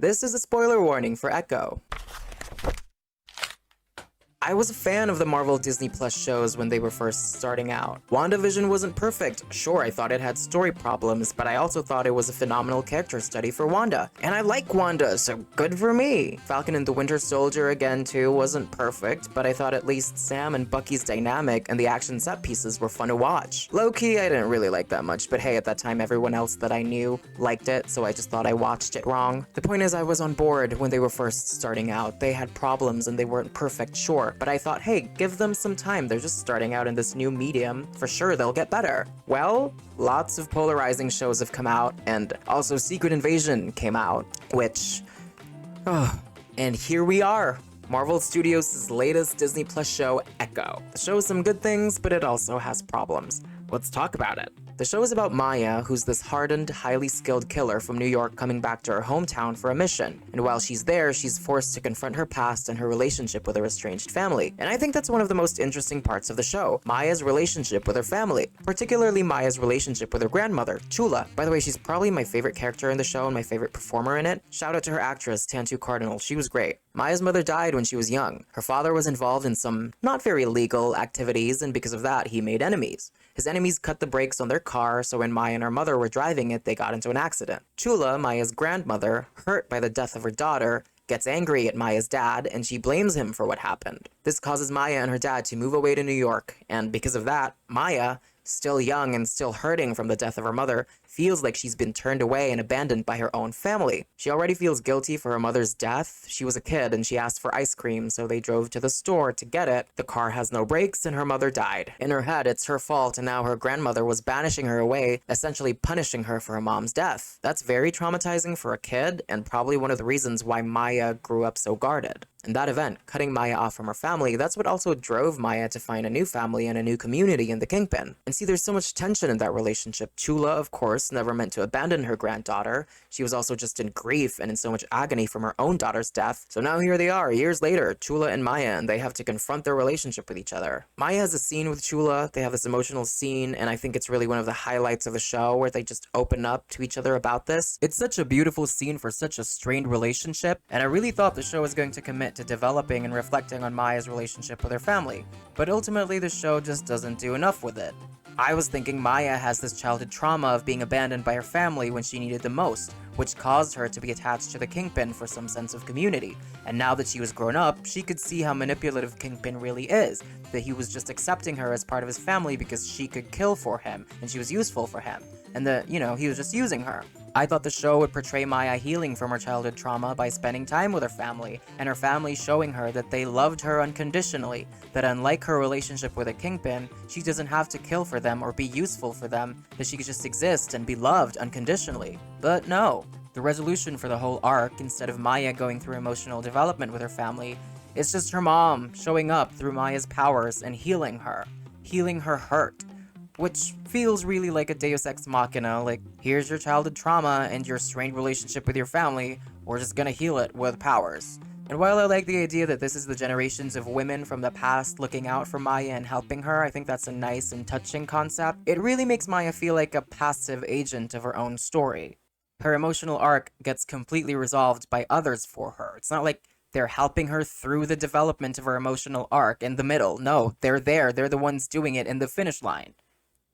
This is a spoiler warning for Echo. I was a fan of the Marvel Disney Plus shows when they were first starting out. WandaVision wasn't perfect. Sure, I thought it had story problems, but I also thought it was a phenomenal character study for Wanda. And I like Wanda, so good for me. Falcon and the Winter Soldier again too wasn't perfect, but I thought at least Sam and Bucky's dynamic and the action set pieces were fun to watch. Low-key, I didn't really like that much, but hey, at that time everyone else that I knew liked it, so I just thought I watched it wrong. The point is I was on board when they were first starting out. They had problems and they weren't perfect, sure, but I thought, hey, give them some time. They're just starting out in this new medium. For sure, they'll get better. Well, lots of polarizing shows have come out, and also Secret Invasion came out, which... and here we are. Marvel Studios' latest Disney Plus show, Echo. The show has some good things, but it also has problems. Let's talk about it. The show is about Maya, who's this hardened, highly skilled killer from New York coming back to her hometown for a mission. And while she's there, she's forced to confront her past and her relationship with her estranged family. And I think that's one of the most interesting parts of the show, Maya's relationship with her family. Particularly Maya's relationship with her grandmother, Chula. By the way, she's probably my favorite character in the show and my favorite performer in it. Shout out to her actress, Tantu Cardinal, she was great. Maya's mother died when she was young. Her father was involved in some not very legal activities, and because of that, he made enemies. His enemies cut the brakes on their car, so when Maya and her mother were driving it, they got into an accident. Chula, Maya's grandmother, hurt by the death of her daughter, gets angry at Maya's dad, and she blames him for what happened. This causes Maya and her dad to move away to New York, and because of that, Maya, still young and still hurting from the death of her mother, feels like she's been turned away and abandoned by her own family. She already feels guilty for her mother's death. She was a kid and she asked for ice cream, so they drove to the store to get it. The car has no brakes and her mother died. In her head, it's her fault, and now her grandmother was banishing her away, essentially punishing her for her mom's death. That's very traumatizing for a kid, and probably one of the reasons why Maya grew up so guarded. And that event, cutting Maya off from her family, that's what also drove Maya to find a new family and a new community in the Kingpin. And see, there's so much tension in that relationship. Chula, of course, never meant to abandon her granddaughter. She was also just in grief and in so much agony from her own daughter's death. So now here they are, years later, Chula and Maya, and they have to confront their relationship with each other. Maya has a scene with Chula, they have this emotional scene, and I think it's really one of the highlights of the show where they just open up to each other about this. It's such a beautiful scene for such a strained relationship, and I really thought the show was going to commit to developing and reflecting on Maya's relationship with her family. But ultimately, the show just doesn't do enough with it. I was thinking Maya has this childhood trauma of being abandoned by her family when she needed the most, which caused her to be attached to the Kingpin for some sense of community. And now that she was grown up, she could see how manipulative Kingpin really is, that he was just accepting her as part of his family because she could kill for him, and she was useful for him, and that, he was just using her. I thought the show would portray Maya healing from her childhood trauma by spending time with her family, and her family showing her that they loved her unconditionally, that unlike her relationship with a Kingpin, she doesn't have to kill for them or be useful for them, that she could just exist and be loved unconditionally. But no. The resolution for the whole arc, instead of Maya going through emotional development with her family, is just her mom showing up through Maya's powers and healing her hurt. Which feels really like a Deus Ex Machina, like, here's your childhood trauma and your strained relationship with your family, we're just gonna heal it with powers. And while I like the idea that this is the generations of women from the past looking out for Maya and helping her, I think that's a nice and touching concept. It really makes Maya feel like a passive agent of her own story. Her emotional arc gets completely resolved by others for her. It's not like they're helping her through the development of her emotional arc in the middle. No, they're there. They're the ones doing it in the finish line.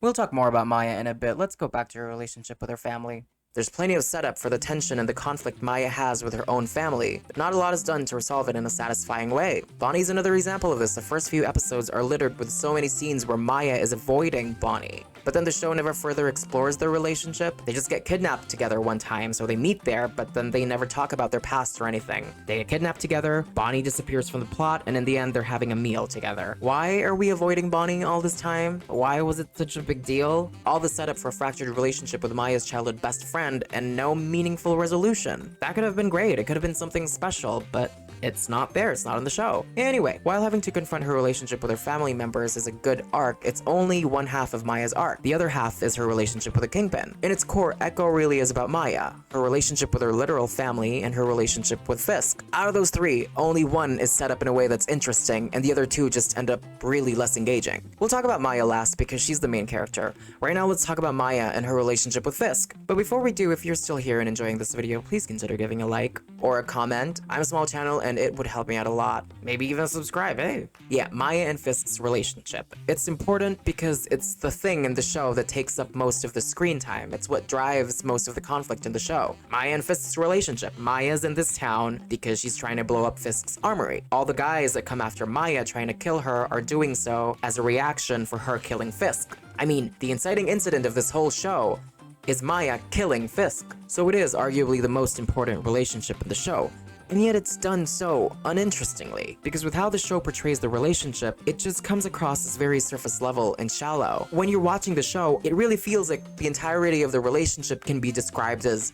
We'll talk more about Maya in a bit. Let's go back to her relationship with her family. There's plenty of setup for the tension and the conflict Maya has with her own family, but not a lot is done to resolve it in a satisfying way. Bonnie's another example of this. The first few episodes are littered with so many scenes where Maya is avoiding Bonnie. But then the show never further explores their relationship. They just get kidnapped together one time, so they meet there, but then they never talk about their past or anything. They get kidnapped together, Bonnie disappears from the plot, and in the end they're having a meal together. Why are we avoiding Bonnie all this time? Why was it such a big deal? All the setup for a fractured relationship with Maya's childhood best friend and no meaningful resolution. That could have been great, it could have been something special, but It's not there, it's not in the show. Anyway, while having to confront her relationship with her family members is a good arc, it's only one half of Maya's arc. The other half is her relationship with the Kingpin. In its core, Echo really is about Maya, her relationship with her literal family, and her relationship with Fisk. Out of those three, only one is set up in a way that's interesting, and the other two just end up really less engaging. We'll talk about Maya last because she's the main character. Right now, let's talk about Maya and her relationship with Fisk. But before we do, if you're still here and enjoying this video, please consider giving a like or a comment. I'm a small channel and it would help me out a lot. Maybe even subscribe, hey? Yeah, Maya and Fisk's relationship. It's important because it's the thing in the show that takes up most of the screen time. It's what drives most of the conflict in the show. Maya and Fisk's relationship. Maya's in this town because she's trying to blow up Fisk's armory. All the guys that come after Maya trying to kill her are doing so as a reaction for her killing Fisk. I mean, the inciting incident of this whole show is Maya killing Fisk. So it is arguably the most important relationship in the show. And yet it's done so uninterestingly, because with how the show portrays the relationship, it just comes across as very surface level and shallow. When you're watching the show, it really feels like the entirety of the relationship can be described as,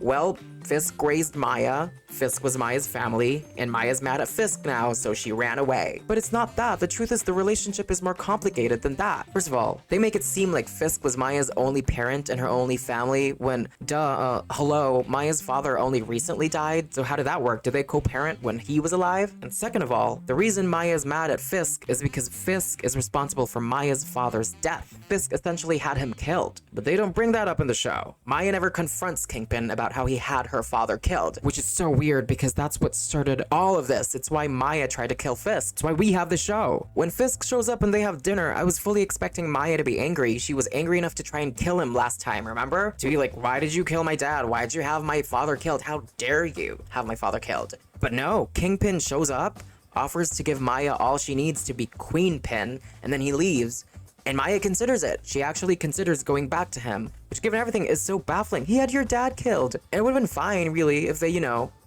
well, Fisk raised Maya, Fisk was Maya's family, and Maya's mad at Fisk now, so she ran away. But it's not that. The truth is the relationship is more complicated than that. First of all, they make it seem like Fisk was Maya's only parent and her only family when, hello, Maya's father only recently died, so how did that work? Did they co-parent when he was alive? And second of all, the reason Maya's mad at Fisk is because Fisk is responsible for Maya's father's death. Fisk essentially had him killed. But they don't bring that up in the show. Maya never confronts Kingpin about how he had her father killed, which is so weird because that's what started all of this. It's why Maya tried to kill Fisk. It's why we have the show. When Fisk shows up and they have dinner, I was fully expecting Maya to be angry. She was angry enough to try and kill him last time, remember? To be like, why did you kill my dad? Why did you have my father killed? How dare you have my father killed? But no, Kingpin shows up, offers to give Maya all she needs to be Queenpin, and then he leaves. And Maya considers it. She actually considers going back to him, which given everything is so baffling. He had your dad killed. And it would have been fine, really, if they,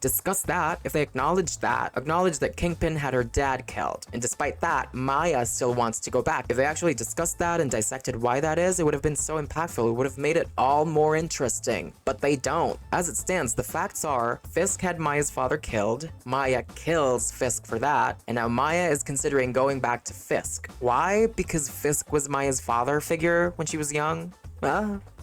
discussed that, if they acknowledged that Kingpin had her dad killed. And despite that, Maya still wants to go back. If they actually discussed that and dissected why that is, it would have been so impactful. It would have made it all more interesting. But they don't. As it stands, the facts are, Fisk had Maya's father killed, Maya kills Fisk for that, and now Maya is considering going back to Fisk. Why? Because Fisk was Maya's father figure when she was young?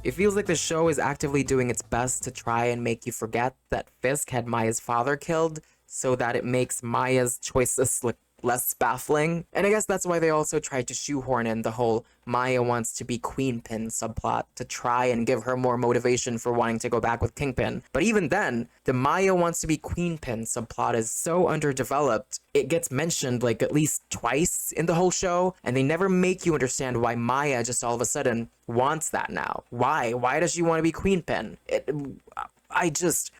It feels like the show is actively doing its best to try and make you forget that Fisk had Maya's father killed, so that it makes Maya's choices look less baffling. And I guess that's why they also tried to shoehorn in the whole Maya wants to be Queenpin subplot to try and give her more motivation for wanting to go back with Kingpin. But even then, the Maya wants to be Queenpin subplot is so underdeveloped. It gets mentioned like at least twice in the whole show, and they never make you understand why Maya just all of a sudden wants that now. Why? Why does she want to be Queenpin?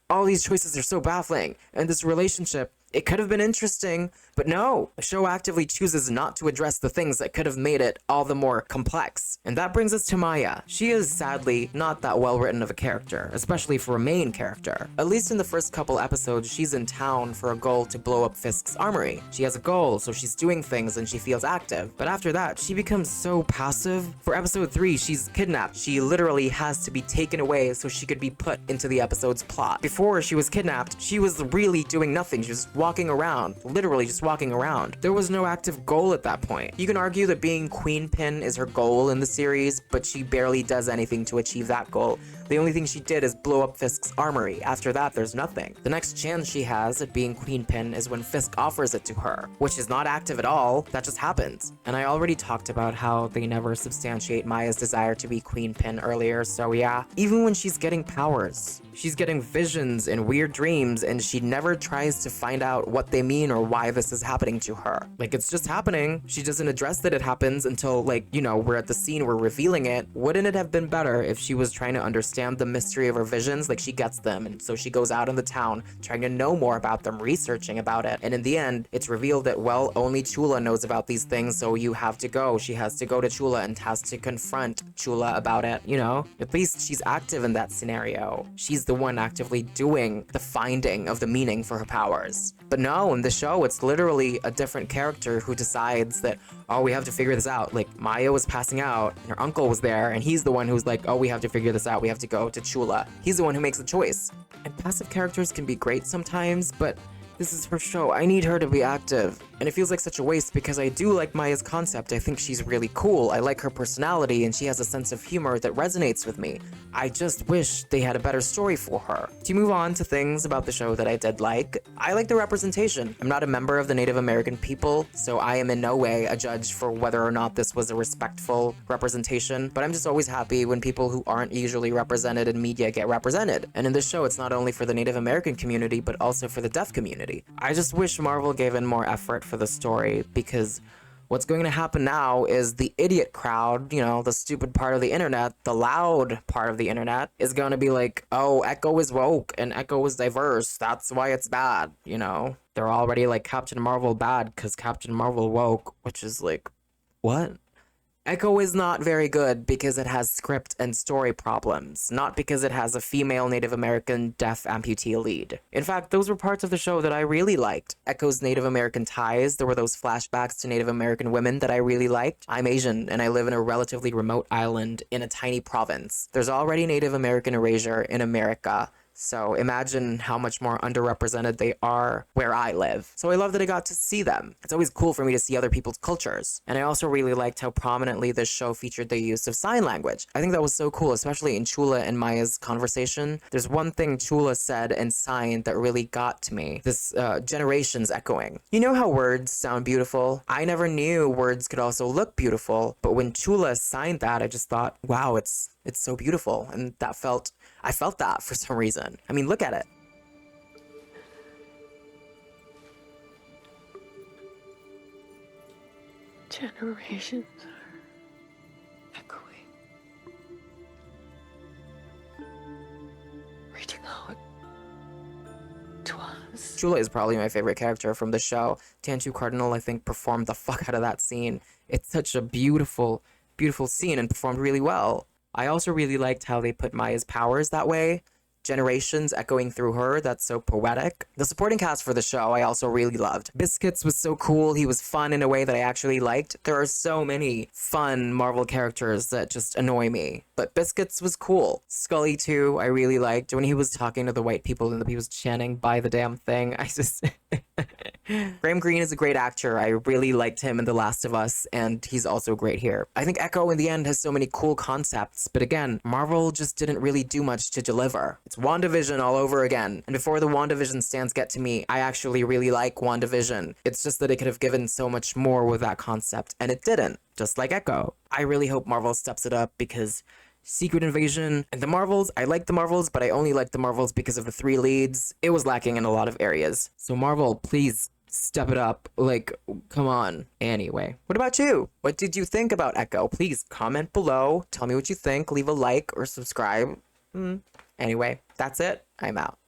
All these choices are so baffling. And this relationship, it could have been interesting, but no, the show actively chooses not to address the things that could have made it all the more complex. And that brings us to Maya. She is sadly not that well written of a character, especially for a main character. At least in the first couple episodes, she's in town for a goal to blow up Fisk's armory. She has a goal, so she's doing things and she feels active. But after that, she becomes so passive. For episode 3, she's kidnapped. She literally has to be taken away so she could be put into the episode's plot. Before she was kidnapped, she was really doing nothing. She was walking around, literally just walking around. There was no active goal at that point. You can argue that being Queenpin is her goal in the series, but she barely does anything to achieve that goal. The only thing she did is blow up Fisk's armory. After that, there's nothing. The next chance she has at being Queenpin is when Fisk offers it to her, which is not active at all. That just happens. And I already talked about how they never substantiate Maya's desire to be Queenpin earlier, so yeah. Even when she's getting powers, she's getting visions and weird dreams, and she never tries to find out what they mean or why this is happening to her. Like, it's just happening. She doesn't address that it happens until, we're at the scene, we're revealing it. Wouldn't it have been better if she was trying to understand the mystery of her visions? Like, she gets them, and so she goes out in the town trying to know more about them, researching about it. And in the end, it's revealed that, well, only Chula knows about these things, so you have to go. She has to go to Chula and has to confront Chula about it, At least she's active in that scenario. She's the one actively doing the finding of the meaning for her powers. But no, in the show, it's literally a different character who decides that, oh, we have to figure this out. Like, Maya was passing out, and her uncle was there, and he's the one who's like, oh, we have to figure this out. We have to go to Chula. He's the one who makes the choice. And passive characters can be great sometimes, but This is her show. I need her to be active. And it feels like such a waste because I do like Maya's concept. I think she's really cool. I like her personality and she has a sense of humor that resonates with me. I just wish they had a better story for her. To move on to things about the show that I did like, I like the representation. I'm not a member of the Native American people, so I am in no way a judge for whether or not this was a respectful representation, but I'm just always happy when people who aren't usually represented in media get represented. And in this show, it's not only for the Native American community, but also for the deaf community. I just wish Marvel gave in more effort for the story, because what's going to happen now is the idiot crowd, you know, the stupid part of the internet, the loud part of the internet, is going to be like, oh, Echo is woke and Echo is diverse. That's why it's bad, you know? They're already like Captain Marvel bad because Captain Marvel woke, which is like, what? Echo is not very good because it has script and story problems, not because it has a female Native American deaf amputee lead. In fact, those were parts of the show that I really liked. Echo's Native American ties, there were those flashbacks to Native American women that I really liked. I'm Asian, and I live in a relatively remote island in a tiny province. There's already Native American erasure in America. So imagine how much more underrepresented they are where I live. So I love that I got to see them. It's always cool for me to see other people's cultures. And I also really liked how prominently this show featured the use of sign language. I think that was so cool, especially in Chula and Maya's conversation. There's one thing Chula said and signed that really got to me. This generations echoing. You know how words sound beautiful? I never knew words could also look beautiful, but when Chula signed that, I just thought, wow, it's so beautiful. And I felt that for some reason. I mean, look at it. Generations are echoing, reaching out to us. Chula is probably my favorite character from the show. Tantu Cardinal, I think, performed the fuck out of that scene. It's such a beautiful, beautiful scene and performed really well. I also really liked how they put Maya's powers that way. Generations echoing through her, that's so poetic. The supporting cast for the show I also really loved. Biscuits was so cool, he was fun in a way that I actually liked. There are so many fun Marvel characters that just annoy me, but Biscuits was cool. Scully too, I really liked. When he was talking to the white people and he was chanting, "Buy the damn thing," I just... Graham Greene is a great actor. I really liked him in The Last of Us, and he's also great here. I think Echo in the end has so many cool concepts, but again, Marvel just didn't really do much to deliver. It's WandaVision all over again. And before the WandaVision stands get to me, I actually really like WandaVision. It's just that it could have given so much more with that concept, and it didn't, just like Echo. I really hope Marvel steps it up because Secret Invasion and the Marvels, I like the Marvels, but I only like the Marvels because of the 3 leads. It was lacking in a lot of areas. So Marvel, please step it up. Like, come on. Anyway, what about you? What did you think about Echo? Please comment below. Tell me what you think. Leave a like or subscribe. Anyway, that's it. I'm out.